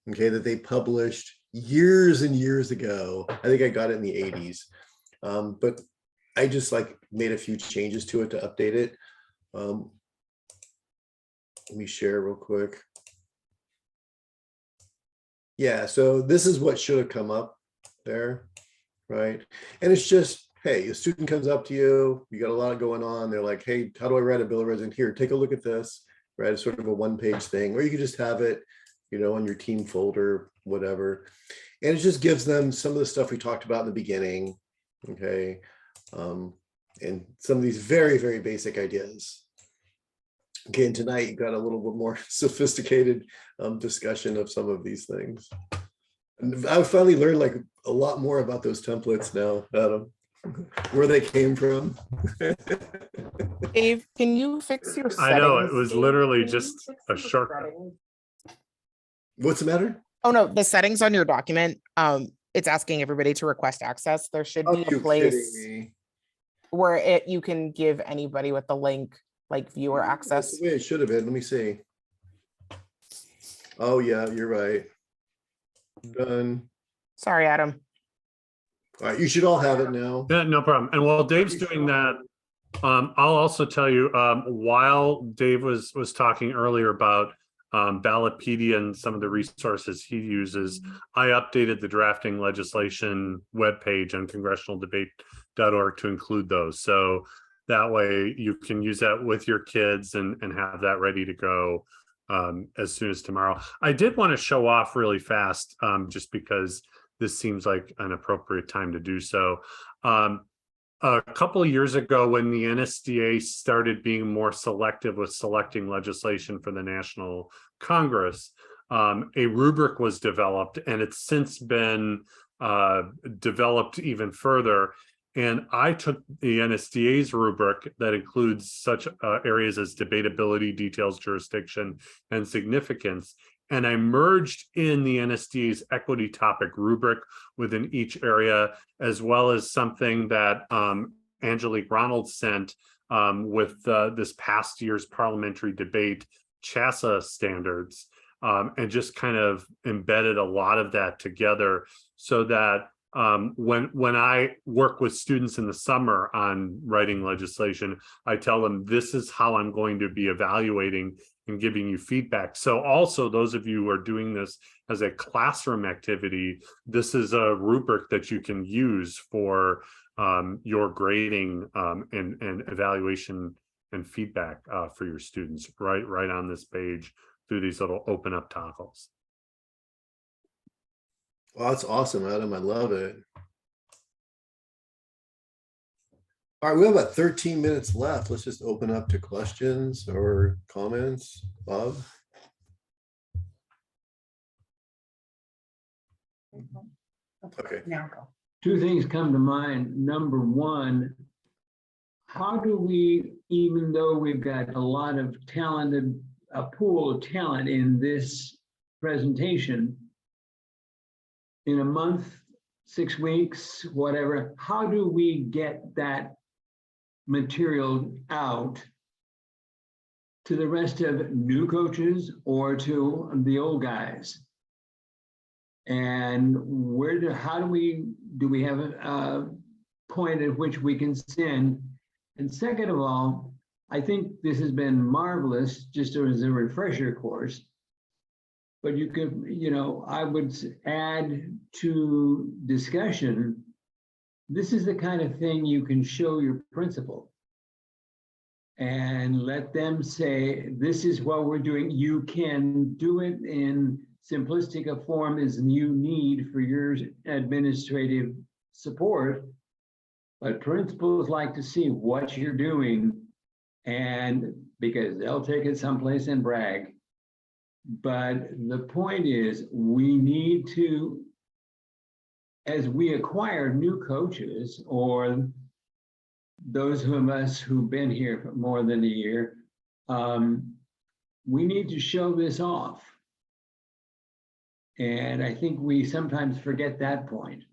Speaker 1: okay, that they published years and years ago. I think I got it in the 80s. But I just like made a few changes to it to update it. Let me share real quick. Yeah, so this is what should have come up there, right? And it's just, hey, a student comes up to you, you got a lot going on. They're like, hey, how do I write a bill of rights? Here, take a look at this, right? It's sort of a one-page thing, or you could just have it, on your team folder, whatever. And it just gives them some of the stuff we talked about in the beginning, okay? And some of these very, very basic ideas. Okay, and tonight you got a little bit more sophisticated discussion of some of these things. And I finally learned like a lot more about those templates now, Adam, where they came from.
Speaker 4: Dave, can you fix your settings?
Speaker 3: I know, it was literally just a shortcut.
Speaker 1: What's the matter?
Speaker 4: Oh no, the settings on your document, it's asking everybody to request access. There should
Speaker 1: Are
Speaker 4: be a
Speaker 1: you
Speaker 4: place
Speaker 1: kidding me?
Speaker 4: where you can give anybody with the link like viewer
Speaker 1: That's
Speaker 4: access.
Speaker 1: the way it should have been. Let me see. Oh yeah, you're right. Done.
Speaker 4: Sorry, Adam.
Speaker 1: All right, you should all have it now.
Speaker 3: Yeah, no problem. And while Dave's doing that, I'll also tell you, while Dave was talking earlier about Ballotpedia and some of the resources he uses, I updated the drafting legislation webpage on congressionaldebate.org to include those. So that way you can use that with your kids and have that ready to go as soon as tomorrow. I did want to show off really fast, just because this seems like an appropriate time to do so. A couple of years ago, when the NSDA started being more selective with selecting legislation for the National Congress, a rubric was developed, and it's since been developed even further. And I took the NSDA's rubric that includes such areas as debatability, details, jurisdiction, and significance, and I merged in the NSDA's equity topic rubric within each area, as well as something that Angelique Ronald sent with this past year's parliamentary debate CHASA standards, and just kind of embedded a lot of that together so that when I work with students in the summer on writing legislation, I tell them this is how I'm going to be evaluating and giving you feedback. So also those of you who are doing this as a classroom activity, this is a rubric that you can use for your grading and evaluation and feedback for your students right on this page through these little open up toggles.
Speaker 1: Well, that's awesome, Adam. I love it. All right, we have about 13 minutes left. Let's just open up to questions or comments. Bob? Okay.
Speaker 5: Now go.
Speaker 6: Two things come to mind. Number one, how do we, even though we've got a lot of talented, a pool of talent in this presentation, in a month, 6 weeks, whatever, how do we get that material out to the rest of new coaches or to the old guys? And how do we have a point at which we can send? And second of all, I think this has been marvelous, just as a refresher course. But you could, I would add to discussion, this is the kind of thing you can show your principal and let them say, this is what we're doing. You can do it in simplistic a form as you need for your administrative support, but principals like to see what you're doing, and because they'll take it someplace and brag. But the point is, we need to, as we acquire new coaches, or those of us who've been here for more than a year, we need to show this off. And I think we sometimes forget that point.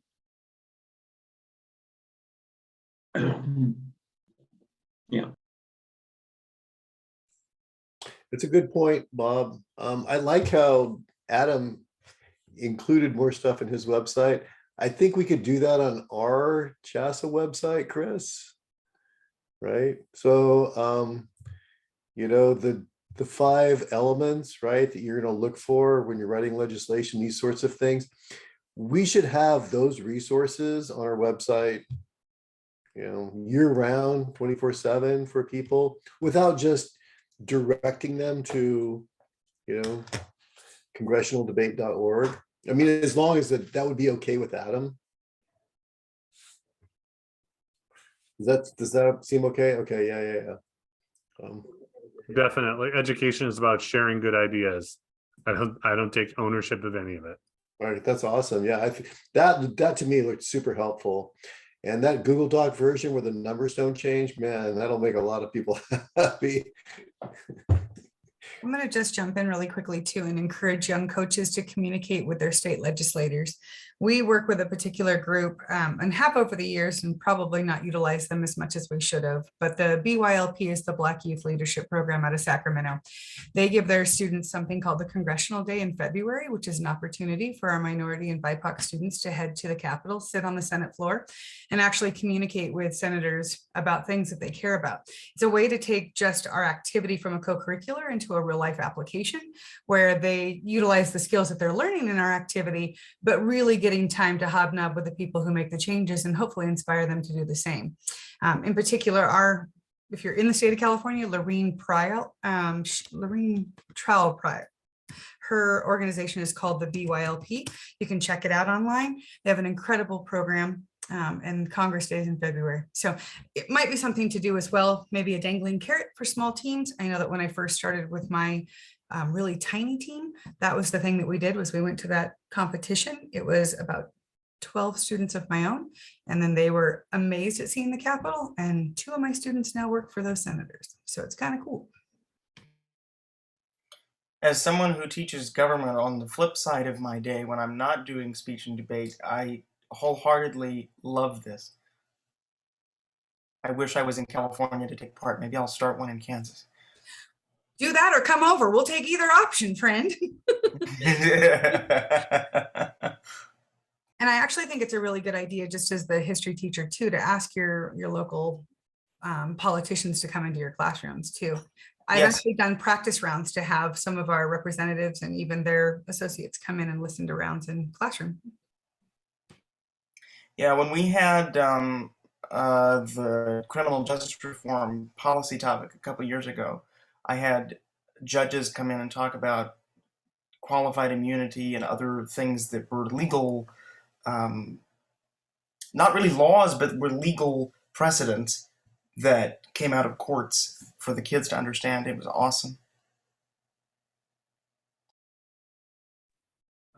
Speaker 6: Yeah.
Speaker 1: It's a good point, Bob. I like how Adam included more stuff in his website. I think we could do that on our CHSA website, Chris. Right? So, the 5 elements, right, that you're going to look for when you're writing legislation, these sorts of things. We should have those resources on our website, year round, 24/7 for people, without just directing them to, congressionaldebate.org. I mean, as long as that would be okay with Adam. Does that seem okay? Okay, yeah.
Speaker 3: Definitely. Education is about sharing good ideas. I don't take ownership of any of it.
Speaker 1: All right, that's awesome. Yeah, I think that to me looked super helpful. And that Google Doc version where the numbers don't change, man, that'll make a lot of people happy.
Speaker 2: I'm going to just jump in really quickly too and encourage young coaches to communicate with their state legislators. We work with a particular group and have over the years and probably not utilized them as much as we should have. But the BYLP is the Black Youth Leadership Program out of Sacramento. They give their students something called the Congressional Day in February, which is an opportunity for our minority and BIPOC students to head to the Capitol, sit on the Senate floor, and actually communicate with senators about things that they care about. It's a way to take just our activity from a co-curricular into a real life application where they utilize the skills that they're learning in our activity, but really getting time to hobnob with the people who make the changes and hopefully inspire them to do the same. In particular, if you're in the state of California, Lorene Trowell Pryor, her organization is called the BYLP. You can check it out online. They have an incredible program. And Congress Day is in February. So it might be something to do as well, maybe a dangling carrot for small teams. I know that when I first started with my really tiny team, that was the thing that we did was we went to that competition. It was about 12 students of my own, and then they were amazed at seeing the Capitol, and 2 of my students now work for those senators. So it's kind of cool.
Speaker 7: As someone who teaches government on the flip side of my day, when I'm not doing speech and debate, I wholeheartedly love this. I wish I was in California to take part. Maybe I'll start one in Kansas.
Speaker 2: Do that or come over. We'll take either option, friend. And I actually think it's a really good idea, just as the history teacher too, to ask your local politicians to come into your classrooms too. I've
Speaker 7: Yes.
Speaker 2: actually done practice rounds to have some of our representatives and even their associates come in and listen to rounds in classroom.
Speaker 7: Yeah, when we had the criminal justice reform policy topic a couple years ago, I had judges come in and talk about qualified immunity and other things that were legal, not really laws, but were legal precedents that came out of courts for the kids to understand. It was awesome.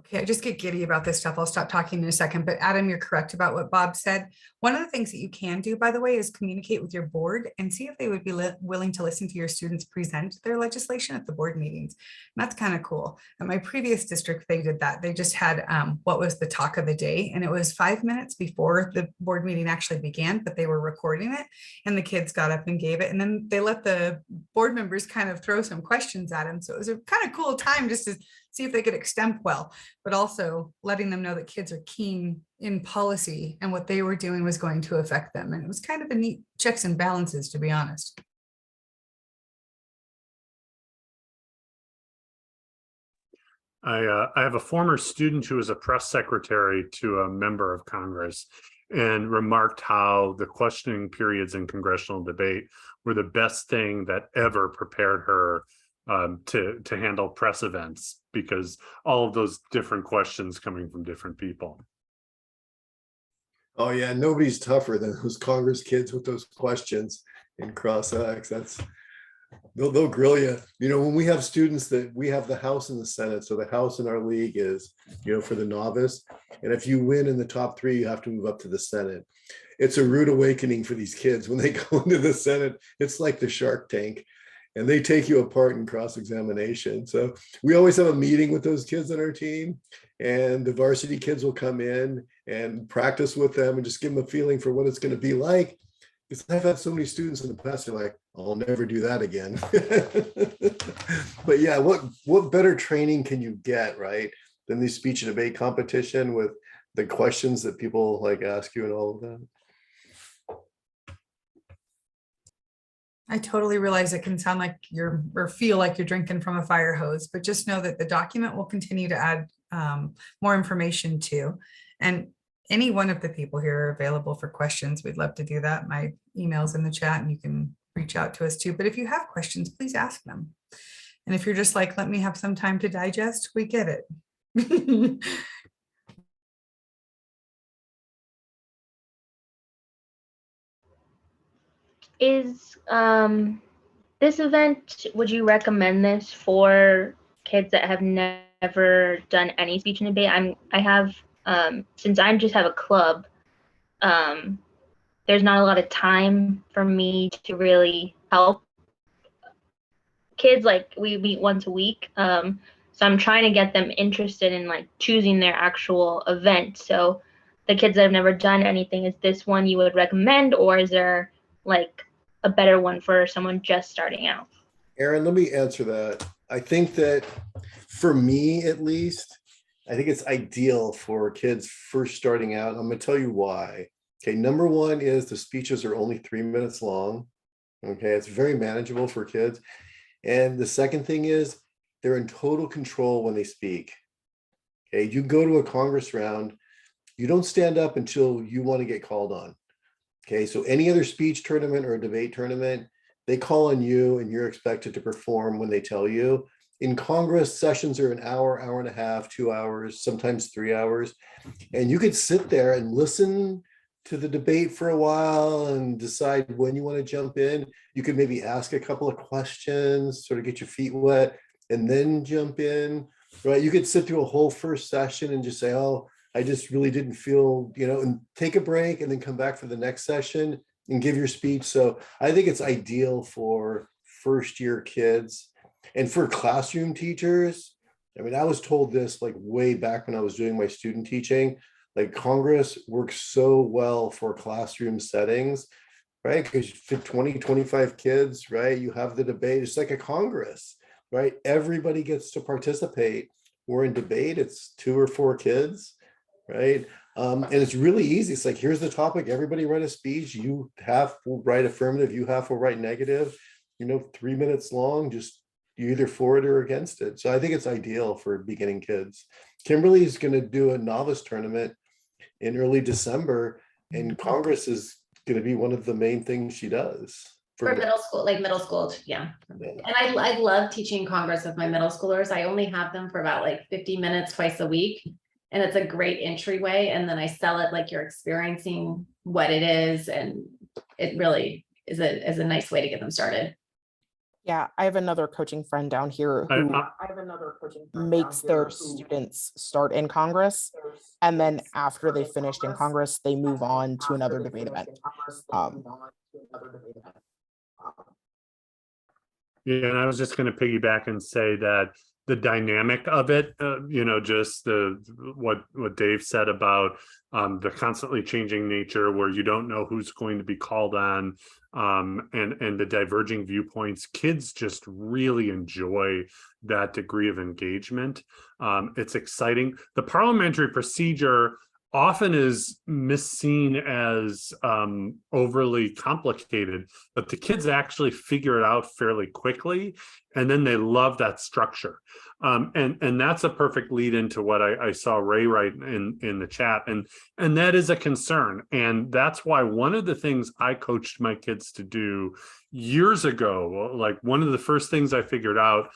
Speaker 2: Okay, I just get giddy about this stuff. I'll stop talking in a second, but Adam, you're correct about what Bob said. One of the things that you can do, by the way, is communicate with your board and see if they would be willing to listen to your students present their legislation at the board meetings. And that's kind of cool. At my previous district, they did that. They just had what was the talk of the day, and it was 5 minutes before the board meeting actually began, but they were recording it, and the kids got up and gave it, and then they let the board members kind of throw some questions at them. So it was a kind of cool time just to see if they could extemp well, but also letting them know that kids are keen in policy and what they were doing was going to affect them. And it was kind of a neat checks and balances, to be honest.
Speaker 3: I have a former student who was a press secretary to a member of Congress and remarked how the questioning periods in congressional debate were the best thing that ever prepared her to handle press events, because all of those different questions coming from different people.
Speaker 1: Oh yeah, nobody's tougher than those Congress kids with those questions in cross-ex. They'll grill you. You know, when we have students, that we have the House and the Senate. So the House in our league is, you know, for the novice. And if you win in the top 3, you have to move up to the Senate. It's a rude awakening for these kids when they go into the Senate. It's like the Shark Tank. And they take you apart in cross-examination. So we always have a meeting with those kids on our team, and the varsity kids will come in and practice with them and just give them a feeling for what it's going to be like. Because I've had so many students in the past who are like, I'll never do that again. But yeah, what better training can you get, right, than the speech and debate competition with the questions that people like ask you and all of that?
Speaker 2: I totally realize it can sound like or feel like you're drinking from a fire hose, but just know that the document will continue to add more information to. And any one of the people here are available for questions. We'd love to do that. My email's in the chat and you can reach out to us too. But if you have questions, please ask them. And if you're just like, let me have some time to digest, we get it.
Speaker 8: Is this event, would you recommend this for kids that have never done any speech and debate? I have since I just have a club, there's not a lot of time for me to really help kids. Like, we meet once a week, so I'm trying to get them interested in like choosing their actual event. So the kids that have never done anything, is this one you would recommend, or is there like a better one for someone just starting out?
Speaker 1: Aaron, let me answer that. I think that for me, at least, I think it's ideal for kids first starting out. I'm going to tell you why. Okay, number one is the speeches are only 3 minutes long. Okay, it's very manageable for kids. And the second thing is they're in total control when they speak. Okay, you go to a Congress round, you don't stand up until you want to get called on. Okay, so any other speech tournament or a debate tournament, they call on you and you're expected to perform when they tell you. In Congress, sessions are an hour, hour and a half, 2 hours, sometimes 3 hours. And you could sit there and listen to the debate for a while and decide when you want to jump in. You could maybe ask a couple of questions, sort of get your feet wet, and then jump in, right? You could sit through a whole first session and just say, oh, I just really didn't feel, you know, and take a break and then come back for the next session and give your speech. So I think it's ideal for first year kids and for classroom teachers. I mean, I was told this like way back when I was doing my student teaching, like Congress works so well for classroom settings, right? Because you fit 20, 25 kids, right? You have the debate. It's like a Congress, right? Everybody gets to participate. We're in debate, it's 2 or 4 kids, right? And it's really easy. It's like, here's the topic, everybody write a speech. You half will write affirmative, you half will write negative, you know, 3 minutes long, just you're either for it or against it. So I think it's ideal for beginning kids. Kimberly is going to do a novice tournament in early December, and Congress is going to be one of the main things she does.
Speaker 9: For middle school, like middle school, yeah. And I love teaching Congress with my middle schoolers. I only have them for about like 50 minutes twice a week. And it's a great entryway. And then I sell it like you're experiencing what it is. And it really is a nice way to get them started.
Speaker 4: Yeah, I have another coaching friend down here who makes their students start in Congress. And then after they finished in Congress, they move on to another debate event.
Speaker 3: Yeah, and I was just going to piggyback and say that the dynamic of it, just what Dave said about the constantly changing nature, where you don't know who's going to be called on, and the diverging viewpoints. Kids just really enjoy that degree of engagement. It's exciting. The parliamentary procedure often is misseen as overly complicated, but the kids actually figure it out fairly quickly, and then they love that structure. And that's a perfect lead into what I saw Ray write in the chat, and that is a concern. And that's why one of the things I coached my kids to do years ago, like one of the first things I figured out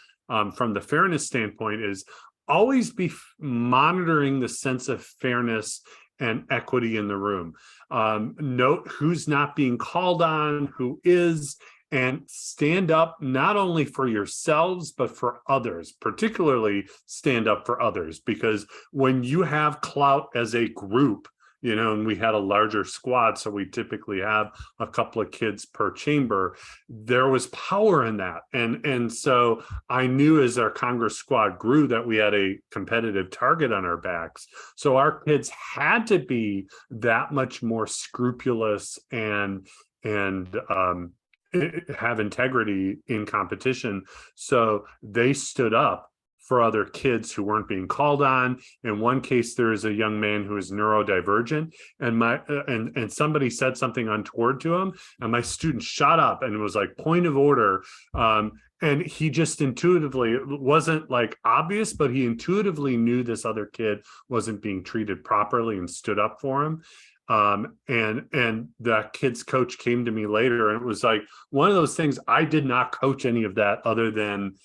Speaker 3: from the fairness standpoint, is always be monitoring the sense of fairness and equity in the room. Note who's not being called on, who is, and stand up not only for yourselves, but for others, particularly stand up for others, because when you have clout as a group, and we had a larger squad, so we typically have a couple of kids per chamber, there was power in that. And so I knew as our Congress squad grew that we had a competitive target on our backs. So our kids had to be that much more scrupulous and have integrity in competition. So they stood up for other kids who weren't being called on. In one case, there is a young man who is neurodivergent, and somebody said something untoward to him, and my student shot up and was like, point of order. And he just intuitively, it wasn't like obvious, but he intuitively knew this other kid wasn't being treated properly and stood up for him. And the kid's coach came to me later, and it was like one of those things. I did not coach any of that other than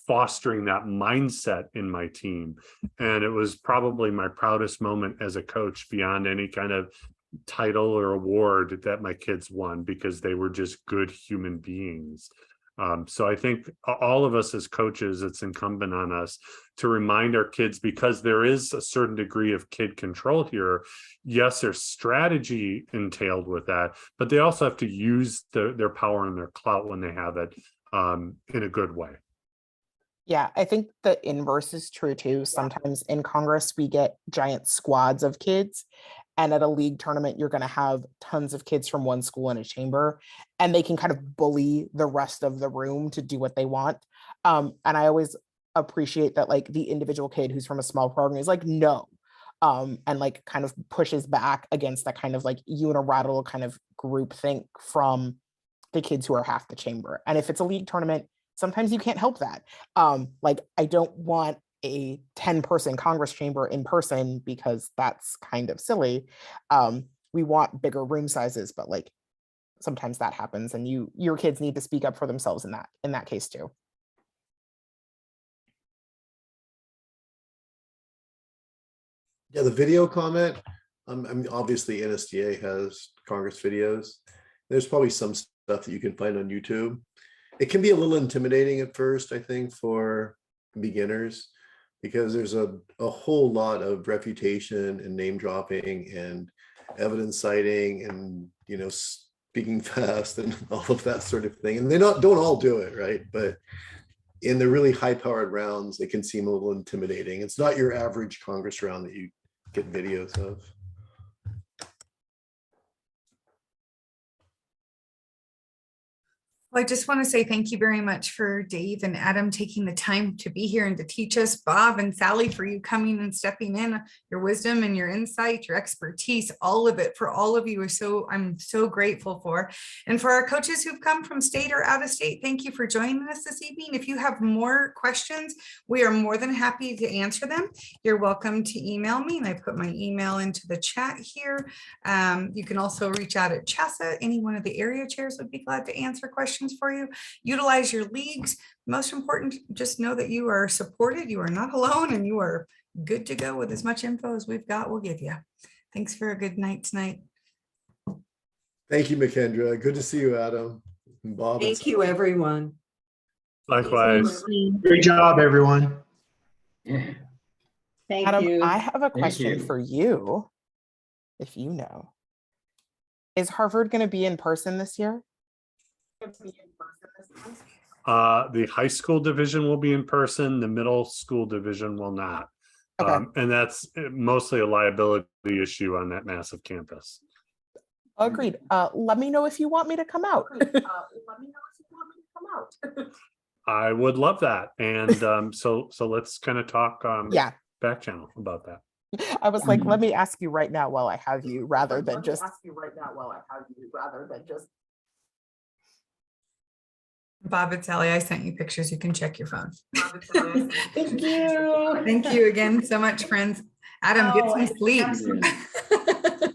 Speaker 3: fostering that mindset in my team. And it was probably my proudest moment as a coach, beyond any kind of title or award that my kids won, because they were just good human beings. So I think all of us as coaches, it's incumbent on us to remind our kids, because there is a certain degree of kid control here. Yes, there's strategy entailed with that, but they also have to use their power and their clout when they have it in a good way.
Speaker 4: Yeah, I think the inverse is true too. Sometimes in Congress, we get giant squads of kids. And at a league tournament, you're going to have tons of kids from one school in a chamber, and they can kind of bully the rest of the room to do what they want. And I always appreciate that, like, the individual kid who's from a small program is like, no, and like kind of pushes back against that kind of like unilateral kind of group think from the kids who are half the chamber. And if it's a league tournament, sometimes you can't help that. Like, I don't want a 10-person Congress chamber in person, because that's kind of silly. We want bigger room sizes, but like sometimes that happens, and your kids need to speak up for themselves in that case too.
Speaker 1: Yeah, the video comment. I mean, obviously NSDA has Congress videos. There's probably some stuff that you can find on YouTube. It can be a little intimidating at first, I think, for beginners, because there's a whole lot of refutation and name dropping and evidence citing and, speaking fast and all of that sort of thing. And they don't all do it, right? But in the really high powered rounds, it can seem a little intimidating. It's not your average Congress round that you get videos of.
Speaker 2: Well, I just want to say thank you very much for Dave and Adam taking the time to be here and to teach us, Bob and Sally, for you coming and stepping in, your wisdom and your insight, your expertise, all of it for all of you is I'm so grateful for. And for our coaches who've come from state or out of state, thank you for joining us this evening. If you have more questions, we are more than happy to answer them. You're welcome to email me, and I put my email into the chat here. You can also reach out at CHASA. Any one of the area chairs would be glad to answer questions for you. Utilize your leagues. Most important, just know that you are supported, you are not alone, and you are good to go with as much info as we've got. We'll give you. Thanks for a good night tonight.
Speaker 1: Thank you, McKendra. Good to see you, Adam and Bob. and
Speaker 10: Thank you, everyone.
Speaker 3: Likewise.
Speaker 11: Great job, everyone.
Speaker 6: Yeah.
Speaker 5: Thank
Speaker 4: Adam,
Speaker 5: you.
Speaker 4: I have a question
Speaker 6: you.
Speaker 4: for you, if you know. Is Harvard going to be in person this year?
Speaker 3: The high school division will be in person, the middle school division will not.
Speaker 4: Okay.
Speaker 3: And that's mostly a liability issue on that massive campus.
Speaker 4: Agreed. Let me know if you want me to come out.
Speaker 3: I would love that. And so let's kind of talk
Speaker 4: Yeah,
Speaker 3: back channel about that.
Speaker 4: I was like, let me ask you right now while I have you, rather than just.
Speaker 2: Bob and Sally, I sent you pictures. You can check your phone.
Speaker 5: Thank you.
Speaker 2: Thank you again so much, friends. Adam, get some sleep.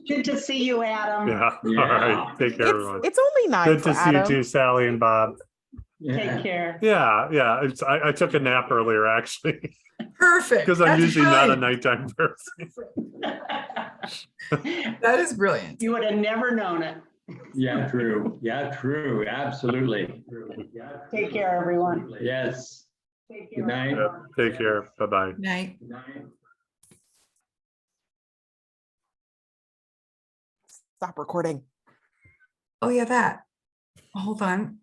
Speaker 5: Good to see you, Adam.
Speaker 3: Yeah. All right. Take care, everyone.
Speaker 4: It's only 9
Speaker 3: Good
Speaker 4: for
Speaker 3: to see you
Speaker 4: Adam.
Speaker 3: too, Sally and Bob.
Speaker 5: Take care.
Speaker 3: Yeah. I took a nap earlier actually,
Speaker 2: Perfect.
Speaker 3: because I'm
Speaker 2: That's
Speaker 3: usually not a
Speaker 2: brilliant.
Speaker 3: nighttime person.
Speaker 2: That is brilliant.
Speaker 5: You would have never known it.
Speaker 6: Yeah, true. Yeah, true. Absolutely.
Speaker 5: Take care, everyone.
Speaker 6: Yes. Good night.
Speaker 3: Yep. Take care. Bye-bye.
Speaker 2: Night.
Speaker 6: Good night.
Speaker 4: Stop recording.
Speaker 2: Oh yeah, that. Hold on.